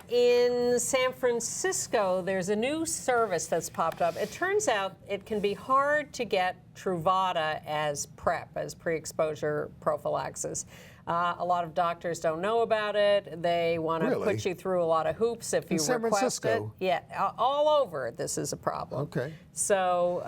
C: In San Francisco, there's a new service that's popped up. It turns out it can be hard to get Truvada as PrEP, as pre-exposure prophylaxis. A lot of doctors don't know about it. They want to put you through a lot of hoops if you request
B: San Francisco?
C: it. Yeah, all over this is a problem.
B: Okay.
C: So,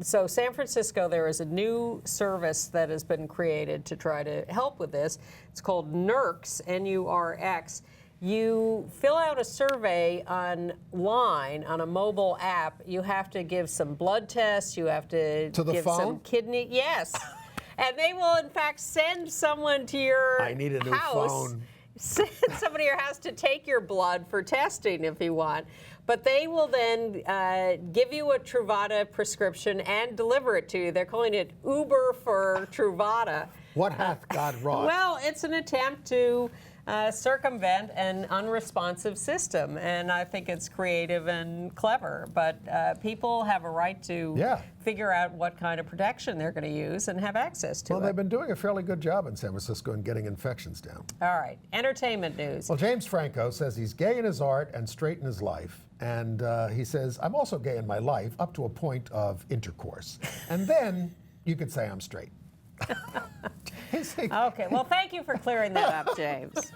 C: so San Francisco, there is a new service that has been created to try to help with this. It's called NURX, N-U-R-X. You fill out a survey online on a mobile app. You have to give some blood tests. You have to give some kidney. Yes. And they will, in fact, send someone to your
B: I need a new
C: house.
B: phone.
C: Send somebody to your house to take your blood for testing if you want. But they will then give you a Truvada prescription and deliver it to you. They're calling it Uber for Truvada.
B: What hath God wrought?
C: Well, it's an attempt to circumvent an unresponsive system, and I think it's creative and clever. But people have a right to figure out what kind of protection they're going to use and have access to it.
B: Well, they've been doing a fairly good job in San Francisco in getting infections down.
C: All right, entertainment news.
B: Well, James Franco says he's gay in his art and straight in his life. And he says, I'm also gay in my life up to a point of intercourse. And then you could say I'm straight.
C: Okay, well, thank you for clearing that up, James.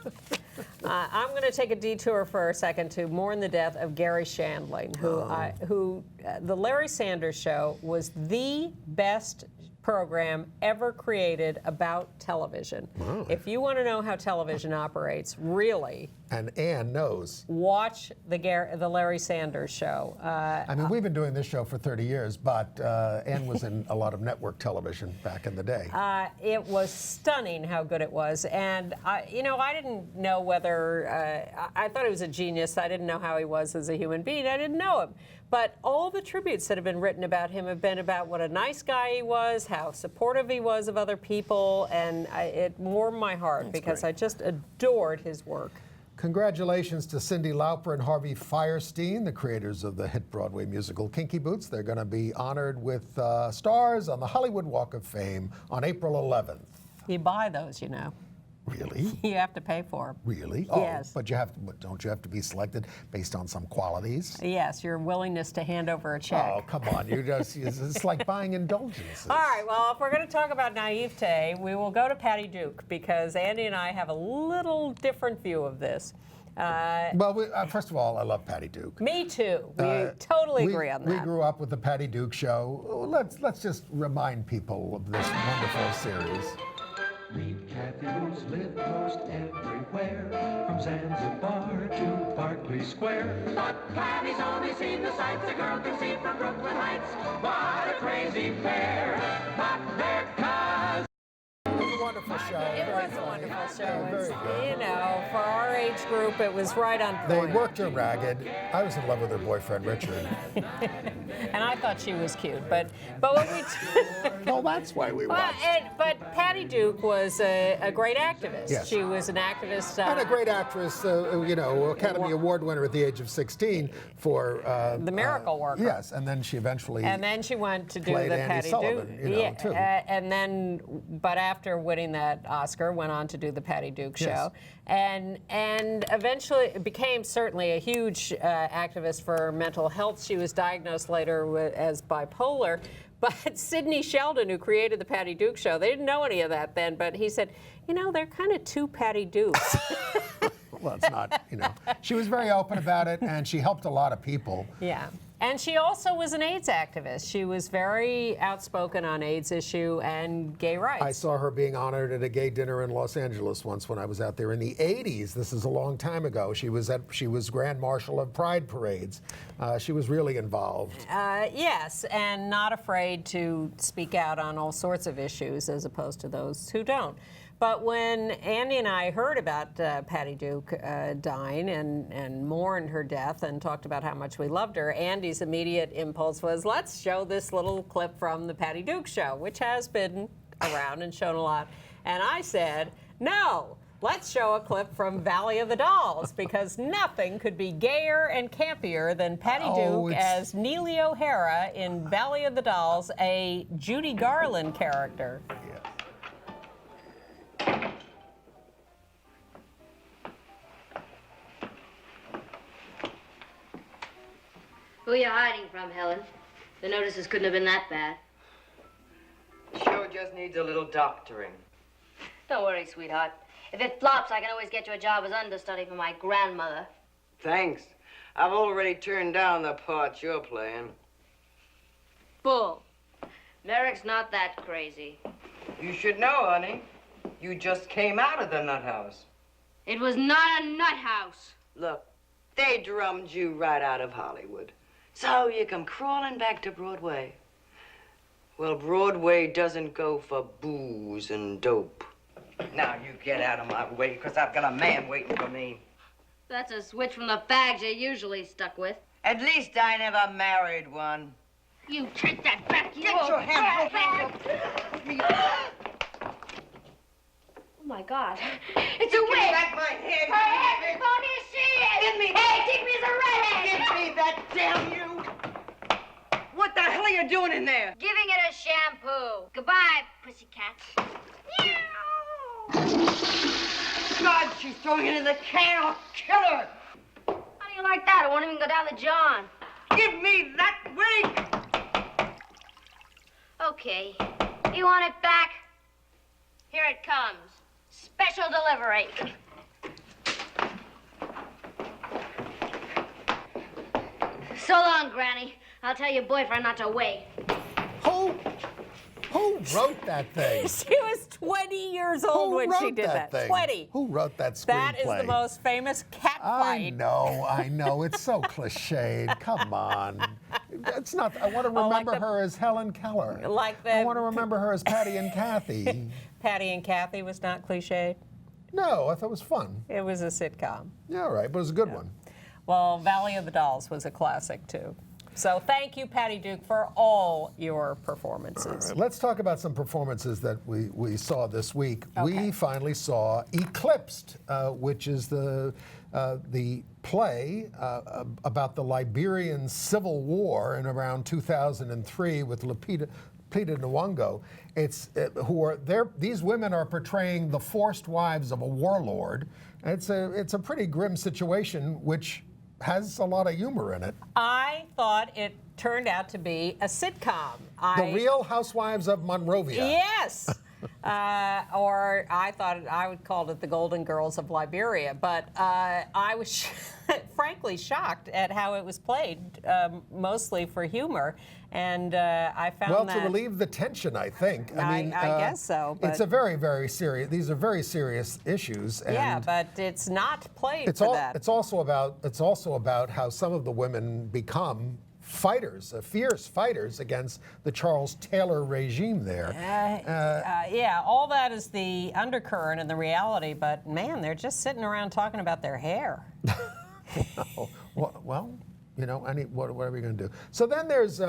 C: I'm going to take a detour for a second to mourn the death of Gary Shandling, who the Larry Sanders Show was the best program ever created about television. Wow. If you want to know how television operates, really,
B: and Ann knows,
C: watch the Larry Sanders Show.
B: I mean, we've been doing this show for 30 years, but Ann was in a lot of network television back in the day.
C: It was stunning how good it was, and I didn't know whether I thought he was a genius. I didn't know how he was as a human being. I didn't know him. But all the tributes that have been written about him have been about what a nice guy he was, how supportive he was of other people, and it warmed my heart because I just adored his work.
B: Congratulations to Cyndi Lauper and Harvey Fierstein, the creators of the hit Broadway musical Kinky Boots. They're going to be honored with stars on the Hollywood Walk of Fame on April 11th.
C: You buy those, you know.
B: Really?
C: You have to pay for them.
B: Really?
C: Yes.
B: Oh, but don't you have to be selected based on some qualities?
C: Yes, your willingness to hand over a check.
B: Oh, come on. It's like buying indulgences.
C: All right, well, if we're going to talk about naivete, we will go to Patty Duke because Andy and I have a little different view of this.
B: First of all, I love Patty Duke.
C: Me too. We totally agree on that.
B: We grew up with the Patty Duke Show. Let's just remind people of this wonderful series.
K: Meet Kathy who's lived most everywhere, from Zanzibar to Berkeley Square. But Kathy's only seen the sights a girl can see from Brooklyn Heights. What a crazy pair, but their cousins.
B: It was a wonderful show.
C: It was a wonderful show.
B: Very good.
C: For our age group. It was right on
B: They
C: point.
B: worked her ragged. I was in love with her boyfriend, Richard.
C: And I thought she was cute, but when we
B: Well, that's why we watched.
C: but Patty Duke was a great activist.
B: Yes.
C: She was an activist.
B: And a great actress, Academy Award winner at the age of 16 for
C: The Miracle Worker.
B: Yes, and then she eventually.
C: And then she went to do
B: played
C: the
B: Andy
C: Patty
B: Sullivan,
C: Duke.
B: too.
C: And then, but after winning that Oscar, went on to do the Patty Duke show, and eventually became certainly a huge activist for mental health. She was diagnosed later as bipolar. But Sidney Sheldon, who created the Patty Duke show, they didn't know any of that then, but he said, they're kind of two Patty Dukes.
B: Well, it's not, She was very open about it, and she helped a lot of people.
C: Yeah. And she also was an AIDS activist. She was very outspoken on AIDS issue and gay rights.
B: I saw her being honored at a gay dinner in Los Angeles once when I was out there in the 80s. This is a long time ago. She was Grand Marshal of Pride parades. She was really involved.
C: Yes, and not afraid to speak out on all sorts of issues as opposed to those who don't. But when Andy and I heard about Patty Duke dying and mourned her death and talked about how much we loved her, Andy's immediate impulse was, let's show this little clip from the Patty Duke show, which has been around and shown a lot. And I said, no, let's show a clip from Valley of the Dolls, because nothing could be gayer and campier than Patty Duke as Neely O'Hara in Valley of the Dolls, a Judy Garland character.
L: Who are you hiding from, Helen? The notices couldn't have been that bad.
M: Sure just needs a little doctoring.
L: Don't worry, sweetheart. If it flops, I can always get you a job as understudy for my grandmother.
M: Thanks. I've already turned down the part you're playing.
L: Bull. Merrick's not that crazy.
M: You should know, honey. You just came out of the nut house.
L: It was not a nut house.
M: Look, they drummed you right out of Hollywood. So you come crawling back to Broadway. Well, Broadway doesn't go for booze and dope. Now you get out of my way, because I've got a man waiting for me.
L: That's a switch from the fags you're usually stuck with.
M: At least I never married one.
L: You take that back, you
M: Get your hands
L: off me. Oh, my God. It's a wig.
M: Give back my head.
L: Her head, let me see it.
M: Give me.
L: Hey, take me as a redhead.
M: Give me that, damn you. What the hell are you doing in there?
L: Giving it a shampoo. Goodbye, pussycat.
M: God, she's throwing it in the can. I'll kill her.
L: How do you like that? It won't even go down the John.
M: Give me that wig.
L: Okay. You want it back? Here it comes. Special delivery. So long, Granny. I'll tell your boyfriend not to wait.
B: Who wrote that thing?
C: She was 20 years old when she did that.
B: Thing?
C: 20.
B: Who wrote that screenplay?
C: That is the most famous cat fight.
B: I know. It's so cliched. Come on. It's not. I want to remember her as Helen Keller. I want to remember her as Patty and Kathy.
C: Patty and Kathy was not cliched?
B: No, I thought it was fun.
C: It was a sitcom.
B: Yeah, all right, but it was a good one.
C: Well, Valley of the Dolls was a classic, too. So thank you, Patty Duke, for all your performances.
B: All right, let's talk about some performances that we saw this week. Okay. We finally saw Eclipsed, which is the play about the Liberian Civil War in around 2003 with Lupita Nyong'o. These women are portraying the forced wives of a warlord. It's a pretty grim situation, which has a lot of humor in it.
C: I thought it turned out to be a sitcom.
B: The Real Housewives of Monrovia.
C: Yes. Or I thought I would call it the Golden Girls of Liberia. But I was frankly shocked at how it was played, mostly for humor. And I found that...
B: Well, to relieve the tension, I think. I
C: guess so. But
B: it's a very, very serious... These are very serious issues. And
C: yeah, but it's not played for that.
B: It's also about how some of the women become fighters, fierce fighters against the Charles Taylor regime there.
C: Yeah, all that is the undercurrent and the reality, but man, they're just sitting around talking about their hair.
B: Well, you know, what are we going to do? So then there's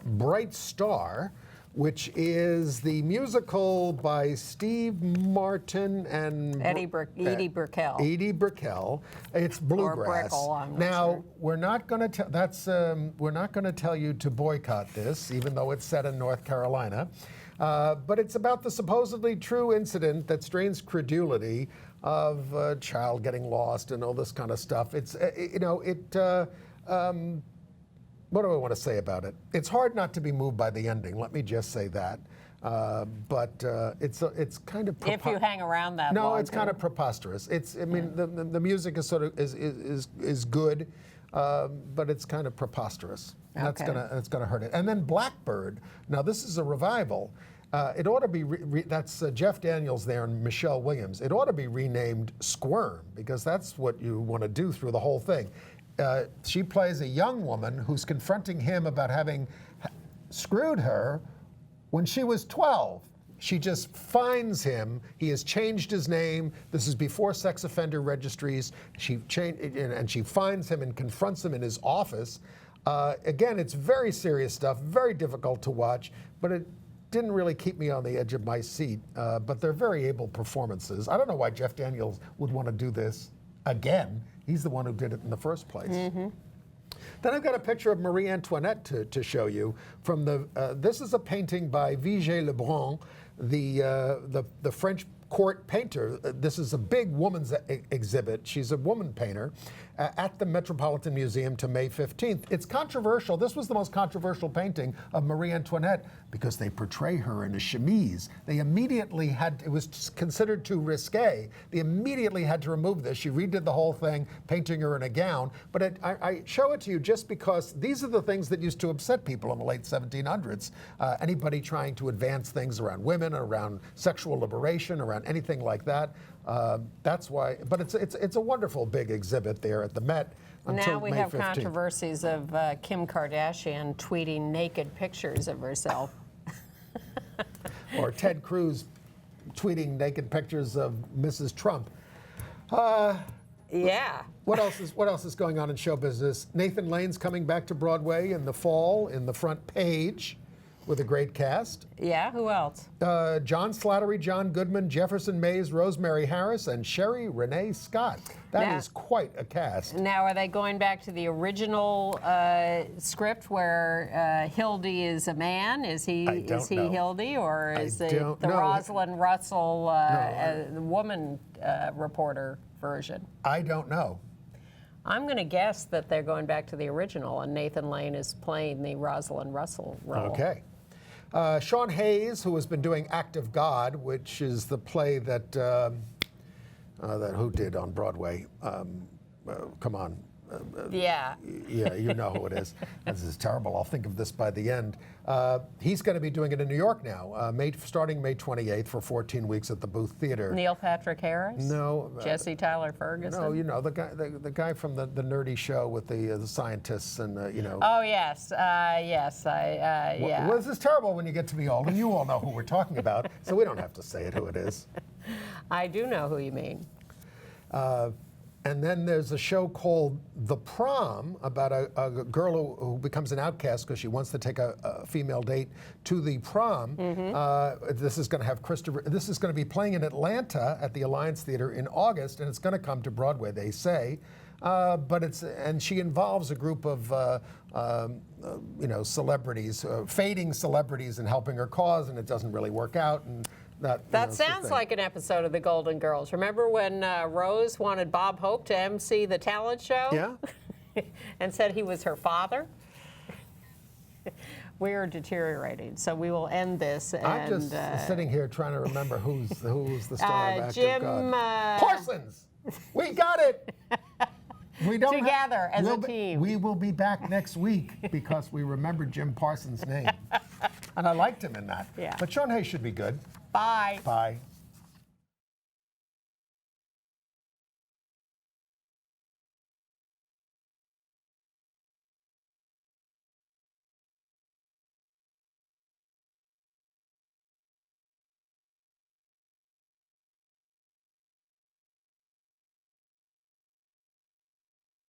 B: Bright Star, which is the musical by Steve Martin and
C: Edie Brickell.
B: Edie Brickell. It's bluegrass.
C: Or Brickell, I'm not
B: now
C: sure.
B: we're not going to we're not going to tell you to boycott this, even though it's set in North Carolina. But it's about the supposedly true incident that strains credulity of a child getting lost and all this kind of stuff. It's what do I want to say about it? It's hard not to be moved by the ending. Let me just say that. But it's kind of
C: if you hang around that long.
B: No, it's kind of preposterous. I mean, the music is sort of is good, but it's kind of preposterous. And
C: Okay.
B: that's gonna hurt it. And then Blackbird. Now this is a revival. It ought to be that's Jeff Daniels there and Michelle Williams. It ought to be renamed Squirm, because that's what you want to do through the whole thing. She plays a young woman who's confronting him about having screwed her when she was 12. She just finds him. He has changed his name. This is before sex offender registries. She finds him and confronts him in his office. Again, it's very serious stuff, very difficult to watch, but it didn't really keep me on the edge of my seat. But they're very able performances. I don't know why Jeff Daniels would want to do this again. He's the one who did it in the first place.
C: Mm-hmm.
B: Then I've got a picture of Marie Antoinette to show you. From this is a painting by Vigée Lebrun, the French court painter. This is a big woman's exhibit. She's a woman painter at the Metropolitan Museum to May 15th. It's controversial. This was the most controversial painting of Marie Antoinette because they portray her in a chemise. They immediately it was considered too risque. They immediately had to remove this. She redid the whole thing, painting her in a gown. But I show it to you just because these are the things that used to upset people in the late 1700s. Anybody trying to advance things around women, around sexual liberation, around anything like that. That's why, but it's a wonderful big exhibit there at the Met until
C: Now we
B: May
C: have
B: 15th.
C: controversies of Kim Kardashian tweeting naked pictures of herself.
B: Or Ted Cruz tweeting naked pictures of Mrs. Trump.
C: Yeah.
B: What else is going on in show business? Nathan Lane's coming back to Broadway in the fall in The Front Page with a great cast.
C: Yeah, who else?
B: John Slattery, John Goodman, Jefferson Mays, Rosemary Harris, and Sherry Renee Scott. That is quite a cast.
C: Now, are they going back to the original script where Hildy is a man? Is he
B: know.
C: Hildy, or is it
B: don't
C: the
B: know.
C: Rosalind Russell woman reporter version?
B: I don't know.
C: I'm going to guess that they're going back to the original, and Nathan Lane is playing the Rosalind Russell role.
B: Okay. Sean Hayes, who has been doing Act of God, which is the play that who did on Broadway? Come on.
C: Yeah.
B: Yeah, you know who it is. This is terrible. I'll think of this by the end. He's going to be doing it in New York now, starting May 28th for 14 weeks at the Booth Theater.
C: Neil Patrick Harris?
B: No.
C: Jesse Tyler Ferguson?
B: No, you know, the guy from the nerdy show with the scientists and, you know.
C: Oh, yes. Yes. Yeah.
B: Well, this is terrible when you get to be old, and you all know who we're talking about, so we don't have to say it who it is.
C: I do know who you mean.
B: And then there's a show called The Prom about a girl who becomes an outcast because she wants to take a female date to the prom. Mm-hmm. This is going to have this is going to be playing in Atlanta at the Alliance Theater in August, and it's going to come to Broadway, they say. And she involves a group of celebrities, fading celebrities, in helping her cause, and it doesn't really work out. And
C: that sounds like an episode of The Golden Girls. Remember when Rose wanted Bob Hope to MC the talent show?
B: Yeah.
C: And said he was her father? We are deteriorating, so we will end this.
B: I'm just sitting here trying to remember who's the star of Act
C: Jim,
B: of God. Parsons! We got it! We don't
C: Together as a team.
B: We will be back next week because we remembered Jim Parsons' name. And I liked him in that.
C: Yeah.
B: But Sean Hayes should be good.
C: Bye.
B: Bye.